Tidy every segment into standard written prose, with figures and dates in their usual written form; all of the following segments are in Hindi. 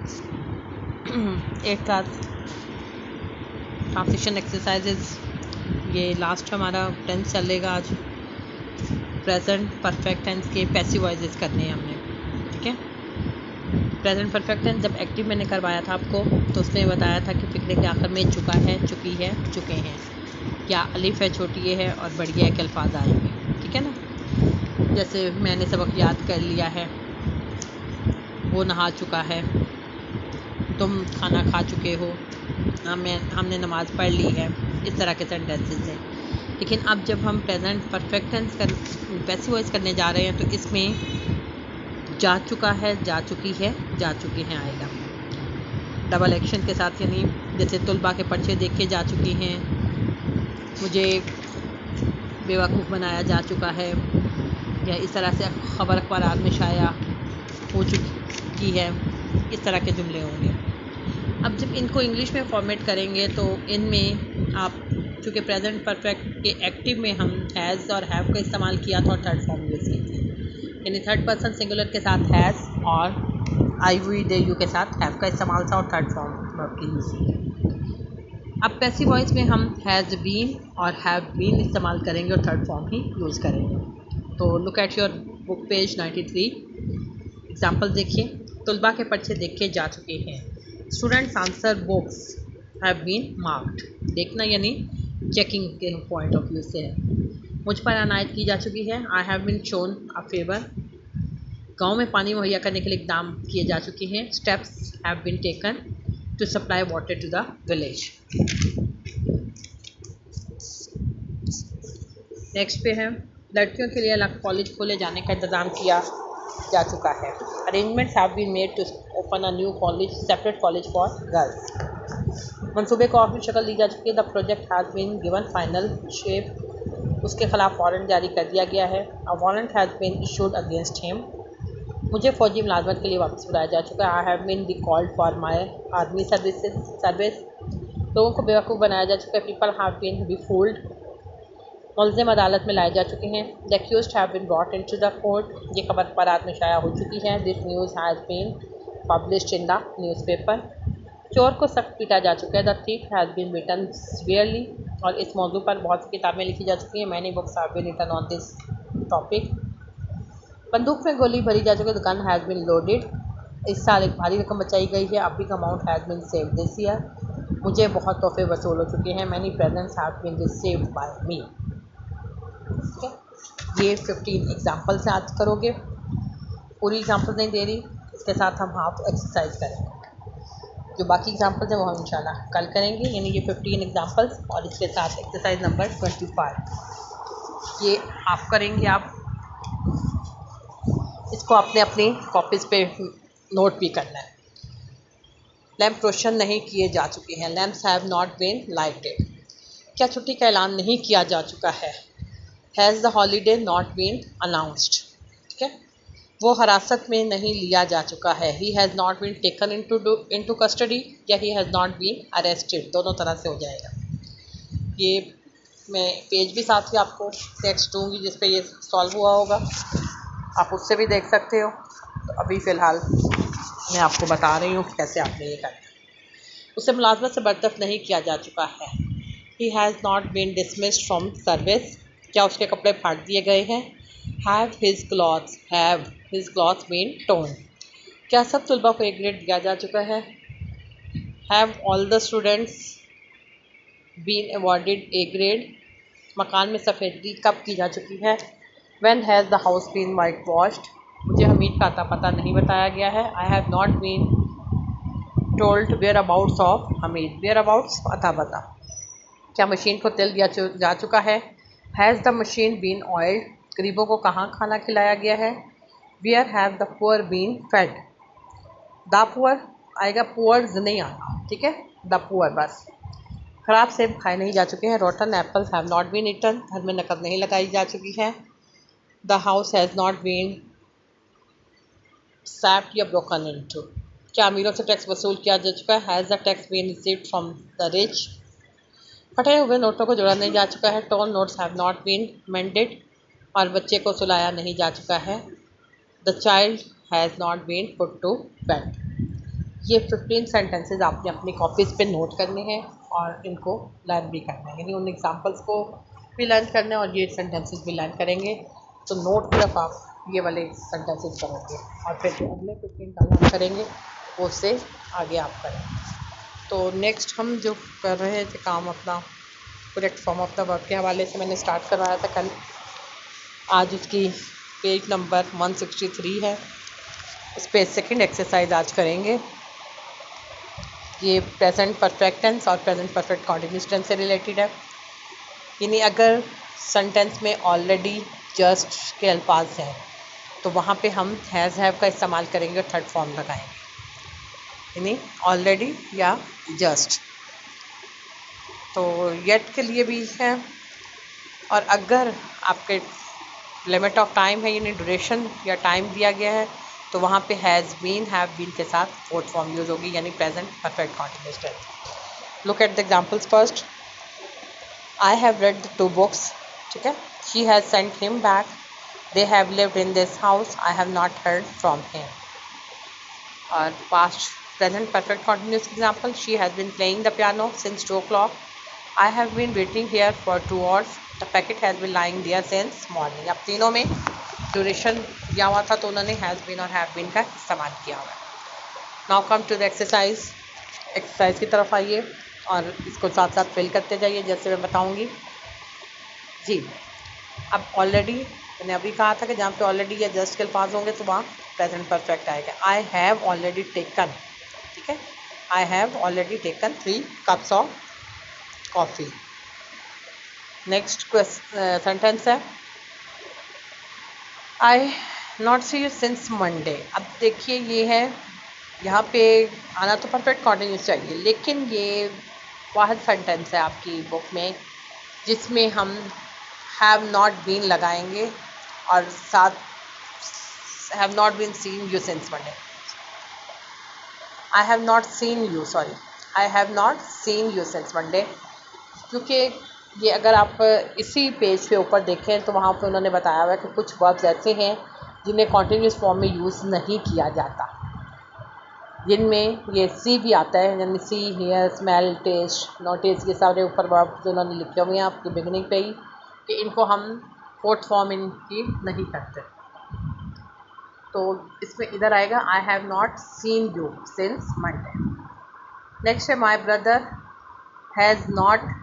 एक साथ ट्रांसिशन एक्सरसाइजेज, ये लास्ट हमारा टेंस चलेगा आज। प्रेजेंट परफेक्ट टेंस के पैसिव वॉइसेस करने हैं हमने, ठीक है। प्रेजेंट परफेक्ट टेंस जब एक्टिव मैंने करवाया था आपको, तो उसमें बताया था कि फिक्रे के आखिर में चुका है, चुकी है, चुके हैं, क्या अलिफ है, छोटी है और बढ़िया है के अल्फाज आएंगे, ठीक है ना। जैसे मैंने सबक याद कर लिया है, वो नहा चुका है, तुम खाना खा चुके हो, हमने नमाज़ पढ़ ली है, इस तरह के सेंटेंसेस हैं। लेकिन अब जब हम present perfect tense passive voice करने जा रहे हैं, तो इसमें जा चुका है, जा चुकी है, जा चुकी हैं आएगा डबल एक्शन के साथ। यानी जैसे तुलबा के पर्चे देखे जा चुकी हैं, मुझे बेवकूफ़ बनाया जा चुका है, या इस तरह से खबर अखबारात में शाया हो चुकी है, इस तरह के जुमले होंगे। अब जब इनको इंग्लिश में फॉर्मेट करेंगे, तो इनमें आप चूँकि प्रेजेंट परफेक्ट के एक्टिव में हम हैज़ और हैव का इस्तेमाल किया था और थर्ड फॉर्म यूज़ की थी, यानी थर्ड पर्सन सिंगुलर के साथ हैज़ और आई वी दे यू के साथ हैव का इस्तेमाल था और थर्ड फॉर्म वर्ब की यूज़ की। अब पैसिव वॉइस में हम हैज़ बीन और हैव बीन इस्तेमाल करेंगे और थर्ड फॉर्म ही यूज़ करेंगे। तो look at your book page 93, example देखिए। तुलबा के पर्चे देखे जा चुके हैं, students answer books have been marked. देखना यानी चेकिंग के पॉइंट ऑफ व्यू से है। मुझ पर अनायत की जा चुकी है, I have been shown a favour. गाँव में पानी मुहैया करने के लिए इकदाम किए जा चुके हैं, steps have been taken to supply water to the village. Next पे है, लड़कियों के लिए अलग कॉलेज खोले जाने का इंतज़ाम किया जा चुका है, arrangements have been made to open a new college, separate college for girls. मंसूबे को आखिरी शक्ल दी जा चुकी है, the project has been given final shape. उसके खिलाफ वारंट जारी कर दिया गया है, a warrant has been issued against him. मुझे फौजी मुलाजमत के लिए वापस बुलाया जा चुका है, I have been recalled for my army service. लोगों को बेवकूफ़ बनाया जा चुका है, पीपल हैव बीन बीफूल्ड। मुलज़िम अदालत में लाए जा चुके हैं, the accused have been brought into the court. ये खबर अखबारात में शाया हो चुकी है, this news has been published in the newspaper. चोर को सख्त पीटा जा चुका है, the thief has been beaten severely. और इस मौजू पर बहुत सी किताबें लिखी जा चुकी हैं, many books have been written on this topic. बंदूक में गोली भरी जा चुकी है, the gun has been loaded. इस साल एक भारी रकम बचाई गई है, a big amount has been saved this year. मुझे बहुत तोहफे वसूल हो चुके हैं, many presents have been received by me. ये 15 एग्जाम्पल से आज करोगे, पूरी एग्जाम्पल नहीं दे रही, इसके साथ हम हाफ एक्सरसाइज करेंगे। जो बाकी एग्जाम्पल्स हैं वो हम इंशाल्लाह कल करेंगे, यानी ये 15 एग्जाम्पल्स और इसके साथ एक्सरसाइज नंबर 25 ये आप करेंगे। आप इसको अपने अपनी कॉपीज़ पे नोट भी करना है। लैंप रोशन नहीं किए जा चुके हैं, lamps have not been lighted. क्या छुट्टी का ऐलान नहीं किया जा चुका है, has the holiday not been announced. ठीक है, वो हिरासत में नहीं लिया जा चुका है, he has not been taken into custody, या he has not been arrested, दोनों तरह से हो जाएगा। ये मैं पेज भी साथ ही आपको टेक्स्ट दूँगी जिस पे ये सॉल्व हुआ होगा, आप उससे भी देख सकते हो। तो अभी फ़िलहाल मैं आपको बता रही हूँ कैसे आपने ये करना है। उसे मुलाजमत से बर्तरफ नहीं किया जा चुका है, he has not been dismissed from service. क्या उसके कपड़े फाड़ दिए गए हैं, have his clothes been torn. क्या सब तलबा को एक ग्रेड दिया जा चुका है, have all the students been awarded A grade. मकान में सफ़ेदी कब की जा चुकी है, when has the house been whitewashed. मुझे हमीद का अता पता नहीं बताया गया है, I have not been told whereabouts of Hamid, whereabouts अता पता। क्या मशीन को तेल दिया जा चुका है, has the machine been oiled. गरीबों को कहाँ खाना खिलाया गया है, where have the poor been fed. The poor आएगा, पुअर्स नहीं आना, ठीक है, द पुअर बस। ख़राब सेब खाए नहीं जा चुके हैं, rotten apples have not been eaten. घर में नकद नहीं लगाई जा चुकी है, the house has not been sapped या ब्रोकन इनटू। क्या अमीरों से टैक्स वसूल किया जा चुका है, has the tax been received from the rich. फटे हुए नोटों को जोड़ा नहीं जा चुका है, torn notes have not been mended. और बच्चे को सुलाया नहीं जा चुका है, the child has not been put to bed. ये 15 सेंटेंसेस आपने अपनी कॉपीज़ पे नोट करने हैं और इनको लर्न भी करना है, यानी उन एग्जांपल्स को भी लर्न करना है और ये सेंटेंसेस भी लर्न करेंगे। तो नोट सिर्फ आप ये वाले सेंटेंसेस करेंगे और फिर जो अगले 15 का हम करेंगे वो उससे आगे आप करें। तो नेक्स्ट हम जो कर रहे थे काम अपना correct form of the verb के हवाले से मैंने स्टार्ट करवाया था कल, आज उसकी पेज नंबर 163 है। उस पर सेकेंड एक्सरसाइज आज करेंगे। ये प्रेजेंट परफेक्ट टेंस और प्रेजेंट परफेक्ट कॉन्टिन्यूस टेंस से रिलेटेड है। यानी अगर सेंटेंस में ऑलरेडी जस्ट के अल्फाज हैं तो वहाँ पे हम हैज़ हैव का इस्तेमाल करेंगे और थर्ड फॉर्म लगाएंगे, यानी ऑलरेडी या जस्ट। तो येट के लिए भी है, और अगर आपके लिमिट ऑफ टाइम है यानी ड्यूरेशन या टाइम दिया गया है तो वहाँ पे हैज़ बीन हैव बीन के साथ फोर्थ फॉर्म यूज़ होगी, यानी present perfect continuous tense. Look at the examples first. I have read the 2 books, ठीक है। She has sent him back, they have lived in this house, I have not heard from him. और past present perfect continuous example, she has been playing the piano since 2 o'clock, I have been waiting here for 2 hours. The packet has been lying there since morning. अब तीनों में ड्यूरेशन दिया हुआ था तो उन्होंने हैज़ बीन और हैव बीन का इस्तेमाल किया हुआ है। Now come to the exercise. Exercise की तरफ आइए और इसको साथ साथ फिल करते जाइए जैसे मैं बताऊंगी जी। अब ऑलरेडी मैंने अभी कहा था कि जहाँ पे ऑलरेडी या जस्ट के अल्फाज होंगे तो वहाँ प्रेजेंट परफेक्ट आएगा। आई हैव ऑलरेडी टेकन, ठीक है, I have already taken 3 cups of coffee. Next sentence है I not see you since Monday. अब देखिए ये है, यहाँ पे आना तो परफेक्ट कॉन्टिन्यूस चाहिए, लेकिन ये वाहिद सेंटेंस है आपकी बुक में जिसमें हम हैव नॉट बीन लगाएंगे और साथ have not been seen you since Monday. I have not seen you, sorry, I have not seen you since Monday, क्योंकि ये अगर आप इसी पेज पे ऊपर देखें तो वहाँ पे उन्होंने बताया हुआ है कि कुछ वर्ब्स ऐसे हैं जिन्हें कॉन्टिन्यूस फॉर्म में यूज़ नहीं किया जाता, जिनमें ये सी भी आता है, यानी सी, हियर, स्मेल, टेस्ट, नोटिस, ये सारे ऊपर वर्ब जो उन्होंने लिखे हुए हैं आपकी बिगनिंग पे ही कि इनको हम फोर्थ फॉर्म इनकी नहीं करते। तो इसमें इधर आएगा I have not seen you since Monday. Next है my brother has not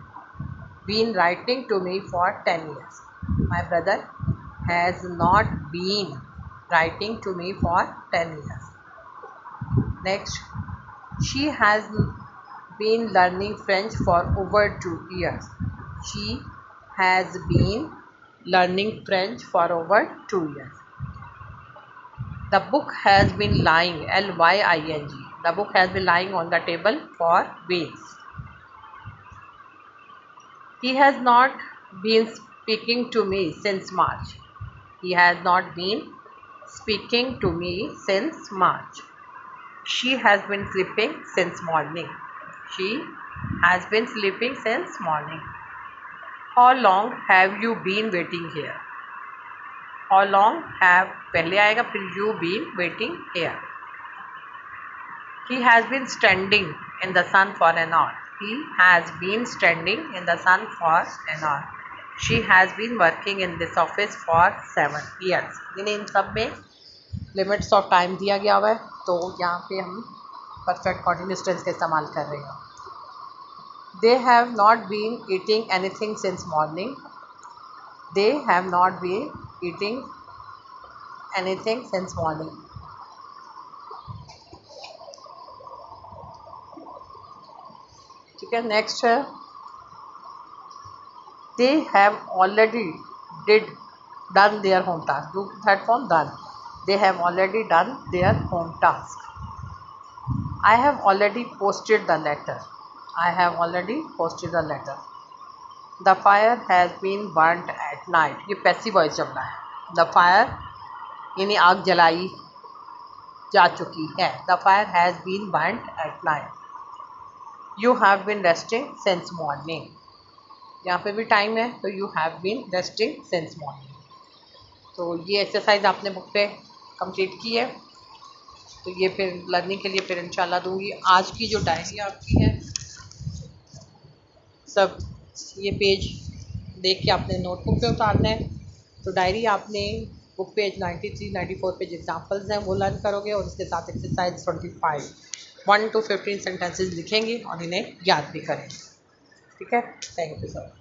been writing to me for 10 years. My brother has not been writing to me for 10 years. Next, she has been learning French for over 2 years. She has been learning French for over 2 years. The book has been lying, Lying. The book has been lying on the table for weeks. He has not been speaking to me since March. He has not been speaking to me since March. She has been sleeping since morning. She has been sleeping since morning. How long have you been waiting here? How long have पहले आएगा फिर you been waiting here. He has been standing in the sun for an hour. He has been standing in the sun for an hour. She has been working in this office for 7 years. इन सब में लिमिट्स ऑफ टाइम दिया गया हुआ है, तो यहाँ पे हम परफेक्ट कॉन्टिन्यूस टेंस का इस्तेमाल कर रहे हैं। They have not been eating anything since morning. They have not been eating anything since morning. ठीक है, नेक्स्ट है they have already done their home task. Do third form done, they have already done their home task. I have already posted the letter. I have already posted the letter. The fire has been burned at night. ये पैसिव वॉइस जब रहा है। द फायर यानी आग जलाई जा चुकी है। The fire has been burned at night. You have been resting since morning. यहाँ पे भी टाइम है तो you have been resting since morning. तो ये एक्सरसाइज आपने बुक पे कंप्लीट की है। तो ये फिर लर्निंग के लिए फिर इंशाल्लाह दूंगी। आज की जो डायरी आपकी है सब ये पेज देख के आपने नोटबुक पे उतारना है। तो डायरी आपने बुक पेज 93 94 पे जो एग्जाम्पल्स हैं वो लर्न करोगे और उसके साथ एक्सरसाइज 25 1 to 15 सेंटेंसेस लिखेंगे और इन्हें याद भी करेंगे। ठीक है, थैंक यू सर।